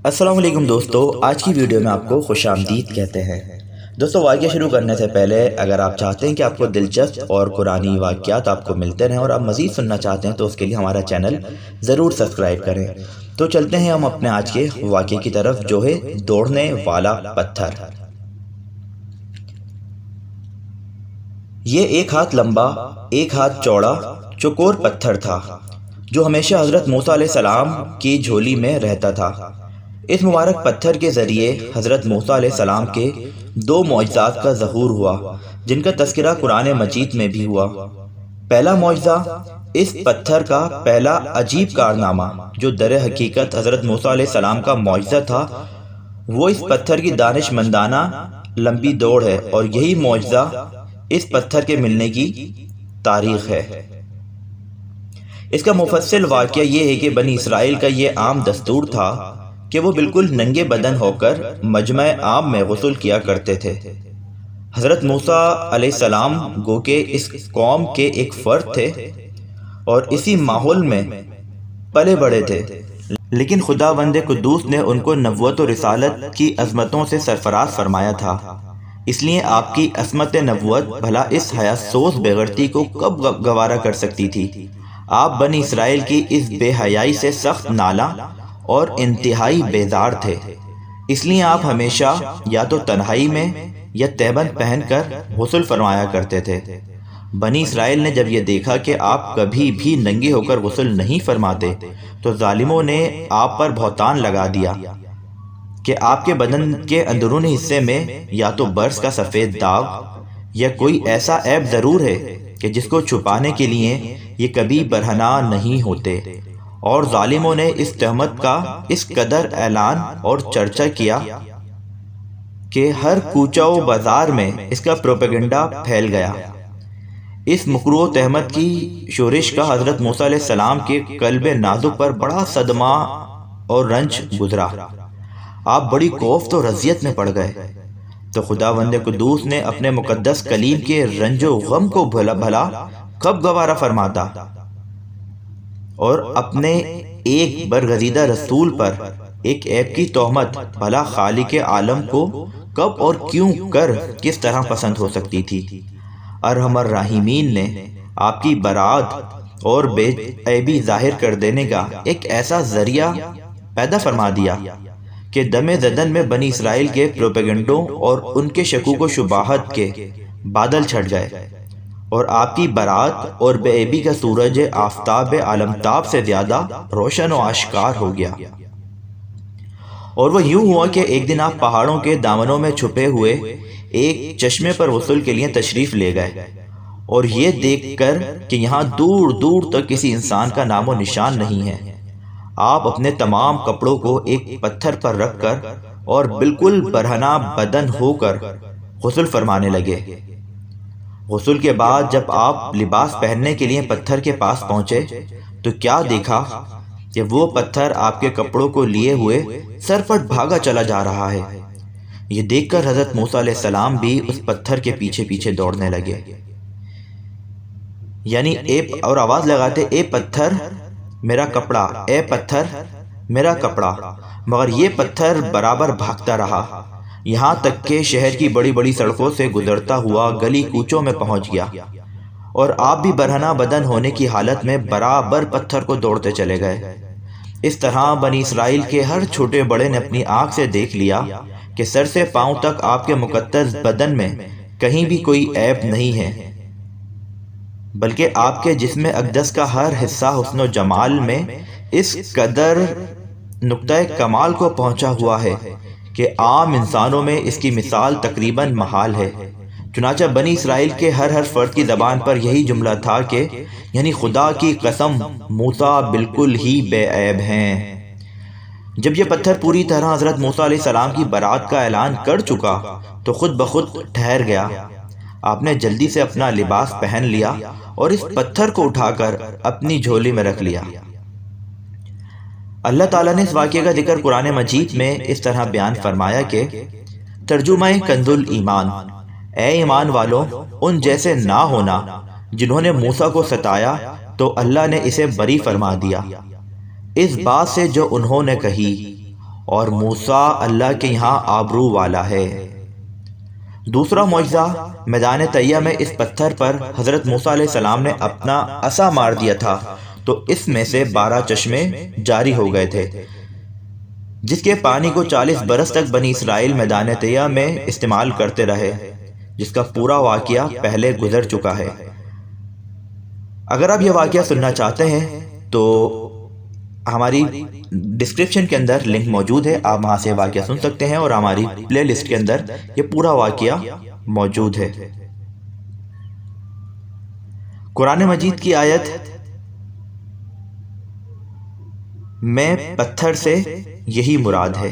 السلام علیکم دوستو، آج کی ویڈیو میں آپ کو خوش آمدید کہتے ہیں۔ دوستو، واقعہ شروع کرنے سے پہلے اگر آپ چاہتے ہیں کہ آپ کو دلچسپ اور قرآنی واقعات آپ کو ملتے رہیں اور آپ مزید سننا چاہتے ہیں تو اس کے لیے ہمارا چینل ضرور سبسکرائب کریں۔ تو چلتے ہیں ہم اپنے آج کے واقعے کی طرف، جو ہے دوڑنے والا پتھر۔ یہ ایک ہاتھ لمبا، ایک ہاتھ چوڑا چوکور پتھر تھا جو ہمیشہ حضرت موسیٰ علیہ السلام کی جھولی میں رہتا تھا۔ اس مبارک پتھر کے ذریعے حضرت موسیٰ علیہ السلام کے دو معجزات کا ظہور ہوا، جن کا تذکرہ قرآن مجید میں بھی ہوا۔ پہلا معجزہ، اس پتھر کا پہلا عجیب کارنامہ جو در حقیقت حضرت موسیٰ علیہ السلام کا معجزہ تھا، وہ اس پتھر کی دانش مندانہ لمبی دوڑ ہے، اور یہی معجزہ اس پتھر کے ملنے کی تاریخ ہے۔ اس کا مفصل واقعہ یہ ہے کہ بنی اسرائیل کا یہ عام دستور تھا کہ وہ بالکل ننگے بدن ہو کر مجمع عام میں غسل کیا کرتے تھے۔ حضرت موسیٰ علیہ السلام گو کہ اس قوم کے ایک فرد تھے اور اسی ماحول میں پلے بڑے تھے، لیکن خداوند قدوس نے ان کو نبوت و رسالت کی عظمتوں سے سرفراز فرمایا تھا۔ اس لیے آپ کی عصمت نبوت بھلا اس حیا سوز بےغیرتی کو کب گوارا کر سکتی تھی؟ آپ بنی اسرائیل کی اس بے حیائی سے سخت نالاں اور انتہائی بیزار تھے۔ اس لیے آپ ہمیشہ یا تو تنہائی میں یا تہبند پہن کر غسل فرمایا کرتے تھے۔ بنی اسرائیل نے جب یہ دیکھا کہ آپ کبھی بھی ننگے ہو کر غسل نہیں فرماتے تو ظالموں نے آپ پر بہتان لگا دیا کہ آپ کے بدن کے اندرونی حصے میں یا تو برس کا سفید داغ یا کوئی ایسا عیب ضرور ہے کہ جس کو چھپانے کے لیے یہ کبھی برہنہ نہیں ہوتے، اور ظالموں نے اس تہمت کا اس قدر اعلان اور چرچا کیا کہ ہر کوچہ و بازار میں اس کا پروپیگنڈا پھیل گیا۔ اس مکروہ تہمت کی شورش کا حضرت موسیٰ علیہ السلام کے قلب نازک پر بڑا صدمہ اور رنج گزرا۔ آپ بڑی کوفت و رضیت میں پڑ گئے۔ تو خداوند قدوس نے اپنے مقدس کلیم کے رنج و غم کو بھلا کب گوارا فرماتا، اور اپنے ایک برگزیدہ رسول پر ایک عیب کی تہمت بھلا خالق عالم کو کب اور کیوں کر کس طرح پسند ہو سکتی تھی؟ ارحم الراحمین نے آپ کی برات اور بے عیبی ظاہر کر دینے کا ایک ایسا ذریعہ پیدا فرما دیا کہ دم زدن میں بنی اسرائیل کے پروپیگنڈوں اور ان کے شکوک و شبہات کے بادل چھٹ گئے، اور آپ کی برات اور بے عیبی کا سورج آفتاب عالمتاب سے زیادہ روشن و آشکار ہو گیا۔ اور وہ یوں ہوا کہ ایک دن آپ پہاڑوں کے دامنوں میں چھپے ہوئے ایک چشمے پر غسل کے لیے تشریف لے گئے، اور یہ دیکھ کر کہ یہاں دور دور تک کسی انسان کا نام و نشان نہیں ہے، آپ اپنے تمام کپڑوں کو ایک پتھر پر رکھ کر اور بالکل برہنہ بدن ہو کر غسل فرمانے لگے۔ غسل کے بعد جب آپ لباس پہننے کے لیے پتھر کے پاس پہنچے تو کیا دیکھا کہ وہ پتھر آپ کے کپڑوں کو لیے ہوئے سرفٹ بھاگا چلا جا رہا ہے۔ یہ دیکھ کر حضرت موسیٰ علیہ السلام بھی اس پتھر کے پیچھے پیچھے دوڑنے لگے، یعنی اور آواز لگاتے، اے پتھر میرا کپڑا، اے پتھر میرا کپڑا، مگر یہ پتھر برابر بھاگتا رہا، یہاں تک کہ شہر کی بڑی بڑی سڑکوں سے گزرتا ہوا گلی کوچوں میں پہنچ گیا، اور آپ بھی برہنہ بدن ہونے کی حالت میں برابر پتھر کو دوڑتے چلے گئے۔ اس طرح بنی اسرائیل کے ہر چھوٹے بڑے نے اپنی آنکھ سے دیکھ لیا کہ سر سے پاؤں تک آپ کے مقدس بدن میں کہیں بھی کوئی عیب نہیں ہے، بلکہ آپ کے جسم اقدس کا ہر حصہ حسن و جمال میں اس قدر نقطہ کمال کو پہنچا ہوا ہے کہ عام انسانوں میں اس کی مثال تقریباً محال ہے۔ چنانچہ بنی اسرائیل کے ہر فرد کی زبان پر یہی جملہ تھا کہ یعنی خدا کی قسم موسیٰ بالکل ہی بے عیب ہیں۔ جب یہ پتھر پوری طرح حضرت موسیٰ علیہ السلام کی برات کا اعلان کر چکا تو خود بخود ٹھہر گیا۔ آپ نے جلدی سے اپنا لباس پہن لیا اور اس پتھر کو اٹھا کر اپنی جھولی میں رکھ لیا۔ اللہ تعالیٰ نے اس واقعے کا ذکر قرآن مجید میں اس طرح بیان فرمایا کہ ترجمہ کنز الایمان، اے ایمان والو ان جیسے نہ ہونا جنہوں نے موسیٰ کو ستایا تو اللہ نے اسے بری فرما دیا اس بات سے جو انہوں نے کہی، اور موسیٰ اللہ کے یہاں آبرو والا ہے۔ دوسرا معجزہ، میدان طیہ میں اس پتھر پر حضرت موسیٰ علیہ السلام نے اپنا عصا مار دیا تھا تو اس میں سے 12 چشمے جاری ہو گئے تھے، جس کے پانی کو 40 برس تک بنی اسرائیل میدان طیہ میں استعمال کرتے رہے، جس کا پورا واقعہ پہلے گزر چکا ہے۔ اگر آپ یہ واقعہ سننا چاہتے ہیں تو ہماری ڈسکرپشن کے اندر لنک موجود ہے، آپ وہاں سے واقعہ سن سکتے ہیں، اور ہماری پلے لسٹ کے اندر یہ پورا واقعہ موجود ہے۔ قرآن مجید کی آیت میں پتھر سے یہی مراد ہے۔